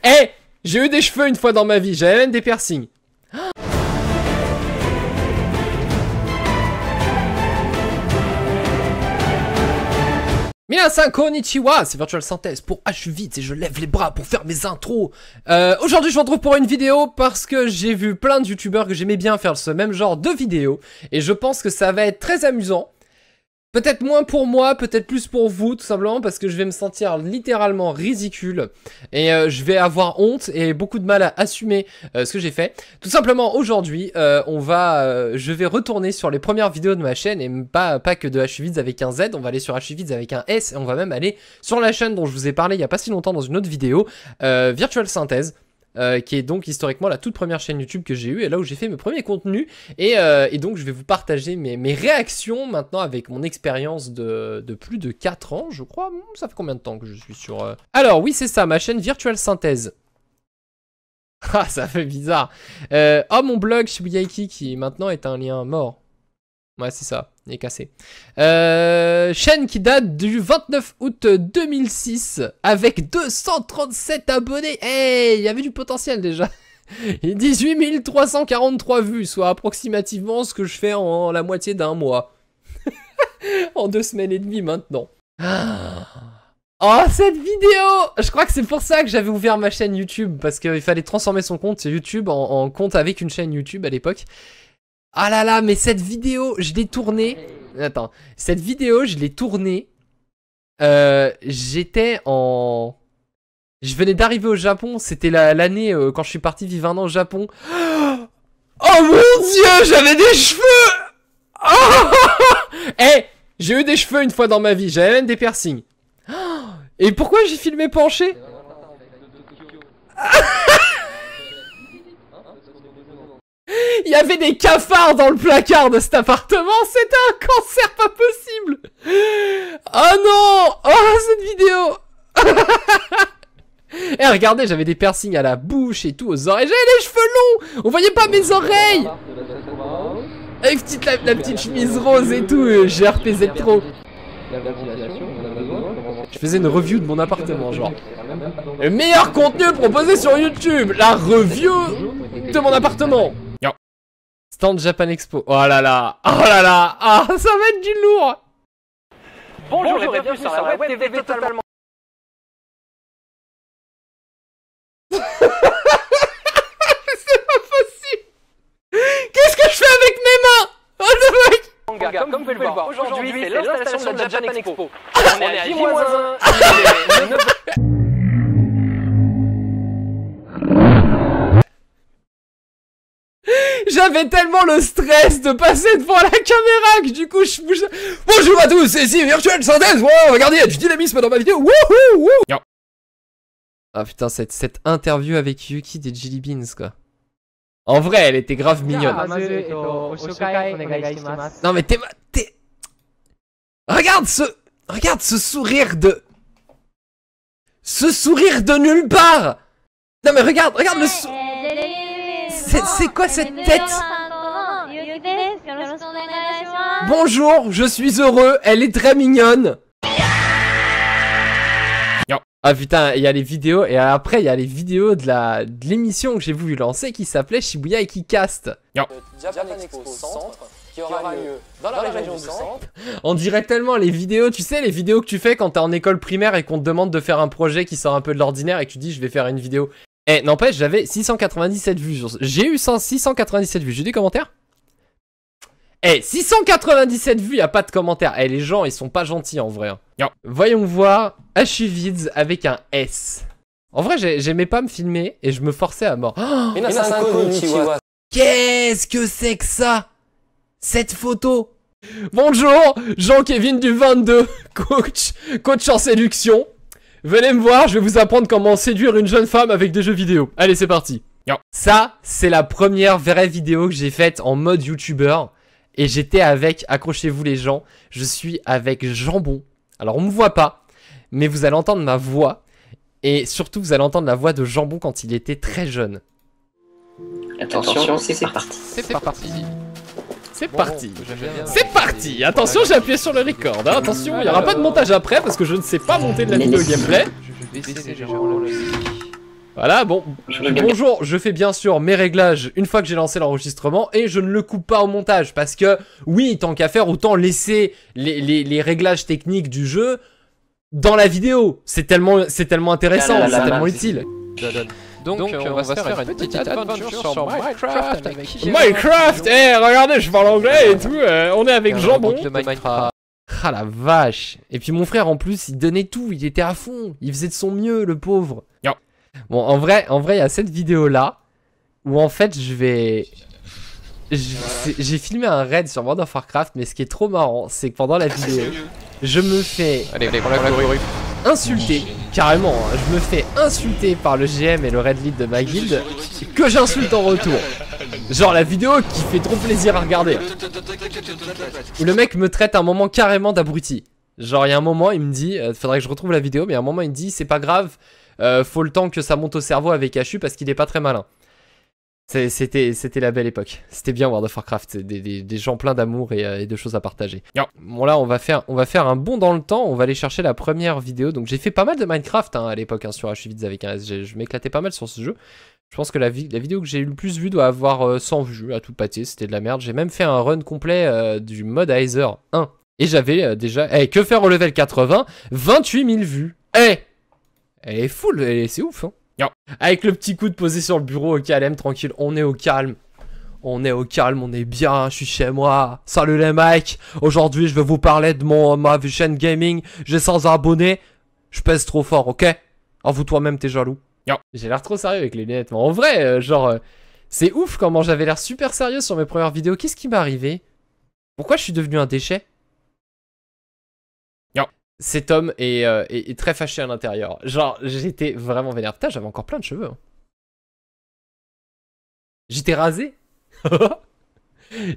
Eh, j'ai eu des cheveux une fois dans ma vie, j'avais même des piercings. Minasan konnichiwa, c'est Virtual Synthèse pour H8 et je lève les bras pour faire mes intros. Aujourd'hui je vous retrouve pour une vidéo parce que j'ai vu plein de youtubeurs que j'aimais bien faire ce même genre de vidéos et je pense que ça va être très amusant. Peut-être moins pour moi, peut-être plus pour vous, tout simplement parce que je vais me sentir littéralement ridicule et je vais avoir honte et beaucoup de mal à assumer ce que j'ai fait. Tout simplement aujourd'hui, je vais retourner sur les premières vidéos de ma chaîne et pas que de H8 avec un Z, on va aller sur H8 avec un S et on va même aller sur la chaîne dont je vous ai parlé il y a pas si longtemps dans une autre vidéo, Virtual Synthèse. Qui est donc historiquement la toute première chaîne YouTube que j'ai eue et là où j'ai fait mes premiers contenus et donc je vais vous partager mes réactions maintenant avec mon expérience de plus de 4 ans je crois. Ça fait combien de temps que je suis sur... Alors oui c'est ça, ma chaîne Virtual Synthèse. Ah ça fait bizarre. Oh mon blog Shibuyaiki qui maintenant est un lien mort. Ouais c'est ça, il est cassé. Chaîne qui date du 29 août 2006 avec 237 abonnés. Hey, il y avait du potentiel déjà. Et 18 343 vues, soit approximativement ce que je fais en la moitié d'un mois. En 2 semaines et demie maintenant. Oh cette vidéo! Je crois que c'est pour ça que j'avais ouvert ma chaîne YouTube, parce qu'il fallait transformer son compte YouTube en compte avec une chaîne YouTube à l'époque. Ah là là, mais cette vidéo, je l'ai tournée... Attends, cette vidéo, je l'ai tournée... j'étais en... Je venais d'arriver au Japon, c'était l'année quand je suis parti vivre un an au Japon. Oh mon dieu, j'avais des cheveux. Eh, j'ai eu des cheveux une fois dans ma vie, j'avais même des piercings. Et pourquoi j'ai filmé penché? Il y avait des cafards dans le placard de cet appartement, c'était un cancer pas possible. Oh non. Oh cette vidéo. Eh regardez, j'avais des piercings à la bouche et tout, aux oreilles, j'avais des cheveux longs. On voyait pas mes oreilles. Avec la petite chemise rose et tout, GRPZ Pro. Je faisais une review de mon appartement, genre. Le meilleur contenu proposé sur YouTube, la review de mon appartement. Stand Japan Expo. Oh là là. Oh là là. Ah, ça va être du lourd. Bonjour et bienvenue sur la web TV totalement. C'est pas possible. Qu'est-ce que je fais avec mes mains? Oh le mec. Comme vous pouvez le voir, aujourd'hui c'est l'installation de la Japan Expo. On est à J-1. J'avais tellement le stress de passer devant la caméra que du coup je bouge. Bonjour à tous, c'est ici Virtual Synthèse. Wow, regardez, il y a du dynamisme dans ma vidéo. Wouhou. Ah putain, cette interview avec Yuki des Jelly Beans quoi. En vrai, elle était grave mignonne. Non mais t'es... Regarde ce sourire de... Ce sourire de nulle part. Non mais regarde le sourire. C'est quoi cette tête? Bonjour, je suis heureux, elle est très mignonne. Ah putain, il y a les vidéos, et après il y a les vidéos de l'émission que j'ai voulu lancer qui s'appelait Shibuyaiki Cast. Japan Expo Centre, qui aura lieu dans la région du centre. On dirait tellement les vidéos, tu sais les vidéos que tu fais quand t'es en école primaire et qu'on te demande de faire un projet qui sort un peu de l'ordinaire et que tu dis je vais faire une vidéo. Eh, n'empêche, j'avais 697 vues. J'ai eu 697 vues. J'ai des commentaires? Eh, 697 vues, y a pas de commentaires. Eh, les gens, ils sont pas gentils en vrai. Voyons voir H8 avec un S. En vrai, j'aimais pas me filmer et je me forçais à mort. Oh, qu'est-ce que c'est que ça? Cette photo. Bonjour, Jean-Kevin du 22, coach en séduction. Venez me voir, je vais vous apprendre comment séduire une jeune femme avec des jeux vidéo. Allez, c'est parti. Ça, c'est la première vraie vidéo que j'ai faite en mode youtubeur. Et j'étais avec, accrochez-vous les gens, je suis avec Jambon. Alors, on me voit pas, mais vous allez entendre ma voix. Et surtout, vous allez entendre la voix de Jambon quand il était très jeune. Attention, c'est parti. C'est parti. C'est parti. C'est parti. Attention, j'ai appuyé sur le record. Hein. Attention, il n'y aura pas de montage après parce que je ne sais pas monter de la vidéo gameplay. Je vais baisser légèrement le... Voilà, bon, bonjour, je fais bien sûr mes réglages une fois que j'ai lancé l'enregistrement et je ne le coupe pas au montage parce que, oui, tant qu'à faire, autant laisser les réglages techniques du jeu dans la vidéo. C'est tellement intéressant, c'est tellement utile. Donc on va se faire une petite aventure sur Minecraft avec Minecraft, regardez, je parle anglais et tout, on est avec Jambon. de Minecraft. Ah la vache. Et puis mon frère en plus, il donnait tout, il était à fond, il faisait de son mieux, le pauvre. Bon, en vrai, il y a cette vidéo là où en fait j'ai filmé un raid sur World of Warcraft, mais ce qui est trop marrant, c'est que pendant la vidéo, je me fais insulter, carrément, hein, je me fais insulter par le GM et le raid lead de ma guilde, que j'insulte en retour. Genre la vidéo qui fait trop plaisir à regarder. Où le mec me traite un moment carrément d'abruti. Genre il y a un moment, il me dit, faudrait que je retrouve la vidéo, mais il y a un moment il me dit, c'est pas grave, faut le temps que ça monte au cerveau avec Hachu parce qu'il est pas très malin. C'était la belle époque. C'était bien World of Warcraft, des gens pleins d'amour et de choses à partager. Bon là on va faire un bond dans le temps, on va aller chercher la première vidéo. Donc j'ai fait pas mal de Minecraft hein, à l'époque hein, sur Hachu avec un S, je m'éclatais pas mal sur ce jeu. Je pense que la vidéo que j'ai eu le plus vue doit avoir 100 vues à tout pâté, c'était de la merde. J'ai même fait un run complet du mode Aether 1. Et j'avais déjà... que faire au level 80 28 000 vues. Elle est full, c'est ouf hein. Avec le petit coude posé sur le bureau au calme, tranquille, on est au calme. On est au calme, on est bien, je suis chez moi. Salut les mecs, aujourd'hui je vais vous parler de ma chaîne gaming. J'ai 100 abonnés, je pèse trop fort, ok? Avoue toi-même t'es jaloux. J'ai l'air trop sérieux avec les lunettes, mais en vrai, c'est ouf comment j'avais l'air super sérieux sur mes premières vidéos. Qu'est-ce qui m'est arrivé? Pourquoi je suis devenu un déchet? Cet homme est très fâché à l'intérieur. Genre, j'étais vraiment vénère. Putain, j'avais encore plein de cheveux. Hein. J'étais rasé.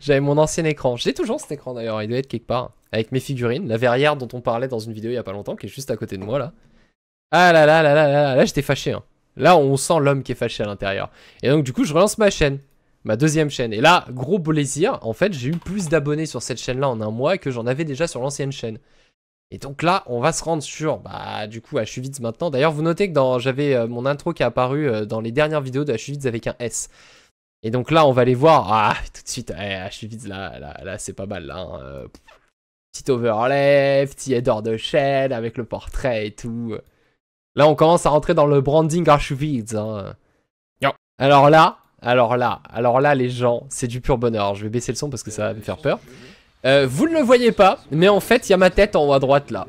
J'avais mon ancien écran. J'ai toujours cet écran d'ailleurs, il doit être quelque part. Avec mes figurines, la verrière dont on parlait dans une vidéo il y a pas longtemps, qui est juste à côté de moi là. Ah là là là là là, là j'étais fâché. Hein. Là, on sent l'homme qui est fâché à l'intérieur. Et donc, du coup, je relance ma chaîne. Ma deuxième chaîne. Et là, gros plaisir. En fait, j'ai eu plus d'abonnés sur cette chaîne-là en un mois que j'en avais déjà sur l'ancienne chaîne. Et donc là, on va se rendre sur, du coup, Hachuvids maintenant. D'ailleurs, vous notez que j'avais mon intro qui est apparu dans les dernières vidéos de Hachuvids avec un S. Et donc là, on va aller voir. Ah, tout de suite, Hachuvids, là, c'est pas mal, là. Hein. Petit overlay, petit header de chaîne avec le portrait et tout. Là, on commence à rentrer dans le branding Hachuvids. Hein. Alors là, les gens, c'est du pur bonheur. Alors, je vais baisser le son parce que ça va me faire peur. Vous ne le voyez pas, mais en fait, il y a ma tête en haut à droite, là.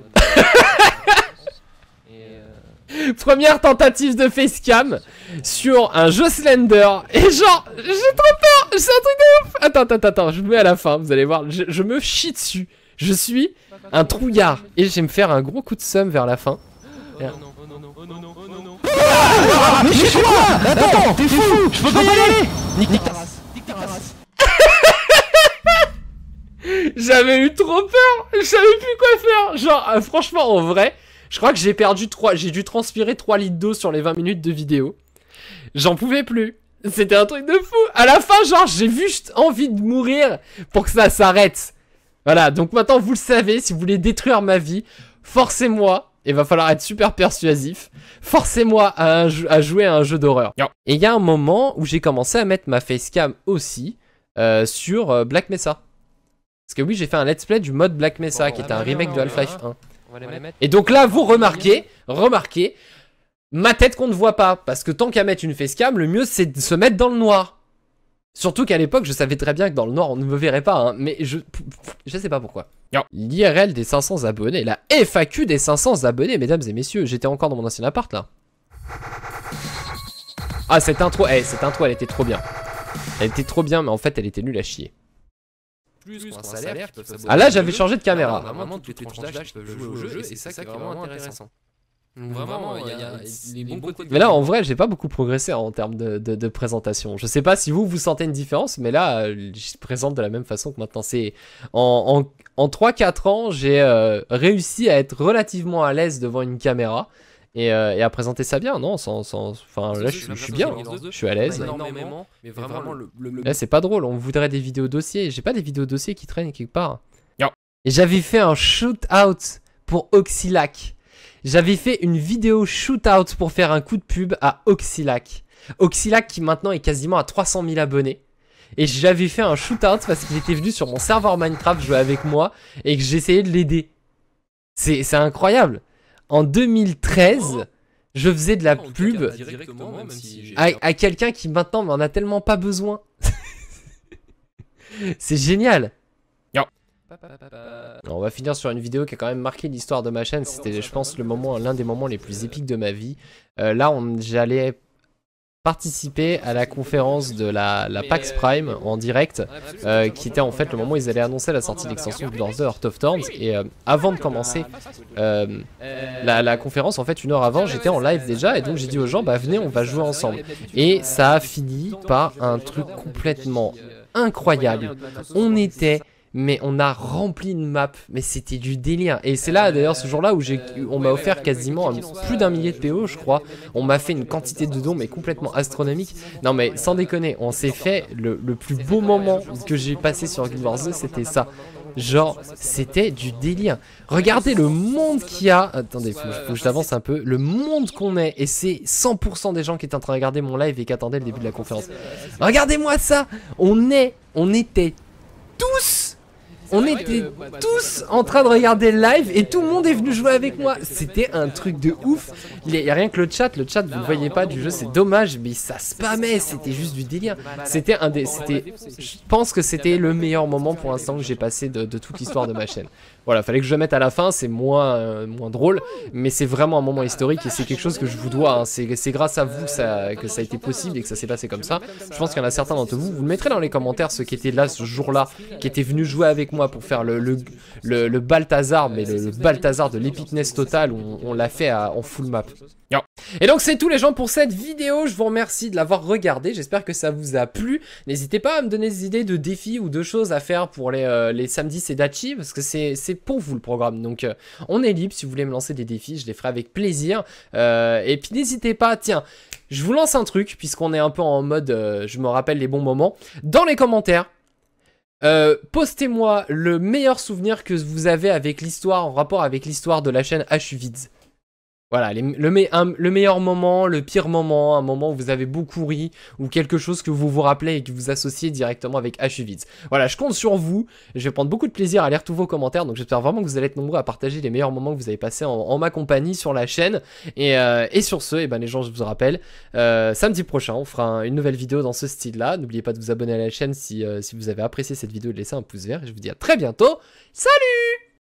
Première tentative de facecam sur un jeu Slender. Et genre, j'ai trop peur. C'est un truc de ouf. Attends, je vous mets à la fin, vous allez voir. Je me chie dessus. Je suis un trouillard. Et je vais me faire un gros coup de seum vers la fin. Mais je suis quoi? Attends, t'es fou! Je peux pas y aller! Nique ta race! J'avais eu trop peur! Je savais plus quoi faire! Genre, franchement, en vrai, je crois que j'ai dû transpirer 3 litres d'eau sur les 20 minutes de vidéo. J'en pouvais plus. C'était un truc de fou! À la fin, genre, j'ai juste envie de mourir pour que ça s'arrête. Voilà, donc maintenant, vous le savez, si vous voulez détruire ma vie, forcez-moi. Il va falloir être super persuasif. Forcez-moi à jouer à un jeu d'horreur. Et il y a un moment où j'ai commencé à mettre ma facecam aussi sur Black Mesa. Parce que oui, j'ai fait un let's play du mode Black Mesa qui est un remake de Half-Life 1. Et donc là, vous remarquez, ma tête qu'on ne voit pas. Parce que tant qu'à mettre une facecam, le mieux c'est de se mettre dans le noir. Surtout qu'à l'époque, je savais très bien que dans le noir, on ne me verrait pas. Hein, mais je sais pas pourquoi. L'IRL des 500 abonnés, la FAQ des 500 abonnés, mesdames et messieurs. J'étais encore dans mon ancien appart, là. Ah, cette intro, elle était trop bien. Elle était trop bien, mais en fait, elle était nulle à chier. Ah là, j'avais changé de caméra. Vraiment, toutes les tranches d'âge peuvent jouer au jeu, et c'est ça qui est vraiment intéressant. Vraiment, il y a les bons côtés. Mais là, en vrai, j'ai pas beaucoup progressé en termes de présentation. Je sais pas si vous sentez une différence, mais là, je présente de la même façon que maintenant. C'est en 3-4 ans, j'ai réussi à être relativement à l'aise devant une caméra et à présenter ça bien, non? Enfin, là, je suis bien, je suis à l'aise. Mais vraiment, Là, c'est pas drôle. On voudrait des vidéos dossiers. J'ai pas des vidéos dossiers qui traînent quelque part. Et j'avais fait un shoot-out pour Oxylac. J'avais fait une vidéo shootout pour faire un coup de pub à Oxylac. Oxylac qui maintenant est quasiment à 300 000 abonnés. Et j'avais fait un shootout parce qu'il était venu sur mon serveur Minecraft jouer avec moi et que j'essayais de l'aider. C'est incroyable. En 2013, je faisais de la pub à quelqu'un qui maintenant m'en a tellement pas besoin. C'est génial. On va finir sur une vidéo qui a quand même marqué l'histoire de ma chaîne. C'était, je pense, l'un des moments les plus épiques de ma vie. Là, j'allais participer à la conférence de la PAX Prime en direct, qui était en fait le moment où ils allaient annoncer la sortie de l'extension de Lords of Thorns. Et avant de commencer la conférence, en fait, une heure avant, j'étais en live déjà, et donc j'ai dit aux gens, bah venez, on va jouer ensemble. Et ça a fini par un truc complètement incroyable. Mais on a rempli une map, mais c'était du délire. Et c'est là d'ailleurs ce jour-là où on m'a offert quasiment plus d'1 millier de PO, je crois. On m'a fait une quantité de dons mais complètement astronomique. Non mais sans déconner, on s'est fait le plus beau moment que j'ai passé sur Guild Wars 2, c'était ça. Genre, c'était du délire. Regardez le monde qu'il y a. Attendez, faut que je t'avance un peu. Le monde qu'on est. Et c'est 100% des gens qui étaient en train de regarder mon live et qui attendaient le début de la conférence. Regardez-moi ça. On était tous en train de regarder le live et tout le monde est venu jouer avec moi. C'était un truc de ouf. Il y a rien que le chat vous ne le voyez pas du jeu, c'est dommage, mais ça spammait, c'était juste du délire. Je pense que c'était le meilleur moment pour l'instant que j'ai passé de toute l'histoire de ma chaîne. Voilà, fallait que je le mette à la fin, c'est moins drôle, mais c'est vraiment un moment historique et c'est quelque chose que je vous dois. Hein. C'est grâce à vous que ça a été possible et que ça s'est passé comme ça. Je pense qu'il y en a certains d'entre vous, vous le mettrez dans les commentaires, ceux qui étaient là ce jour-là, qui étaient venus jouer avec moi pour faire le Balthazar, mais le Balthazar de l'épicness total, où on l'a fait en full map. Et donc c'est tout les gens pour cette vidéo, je vous remercie de l'avoir regardé, j'espère que ça vous a plu. N'hésitez pas à me donner des idées de défis ou de choses à faire pour les samedis Sedachi, parce que c'est pour vous le programme, donc on est libre. Si vous voulez me lancer des défis, je les ferai avec plaisir. Et puis n'hésitez pas, tiens, je vous lance un truc, puisqu'on est un peu en mode je me rappelle les bons moments. Dans les commentaires, postez-moi le meilleur souvenir que vous avez avec l'histoire, en rapport avec l'histoire de la chaîne HUVids. Voilà, le meilleur moment, le pire moment, un moment où vous avez beaucoup ri, ou quelque chose que vous vous rappelez et que vous associez directement avec HUVids. Voilà, je compte sur vous, je vais prendre beaucoup de plaisir à lire tous vos commentaires, donc j'espère vraiment que vous allez être nombreux à partager les meilleurs moments que vous avez passés en ma compagnie sur la chaîne. Et sur ce, les gens, je vous rappelle, samedi prochain, on fera une nouvelle vidéo dans ce style-là. N'oubliez pas de vous abonner à la chaîne si vous avez apprécié cette vidéo et de laisser un pouce vert. Et je vous dis à très bientôt, salut!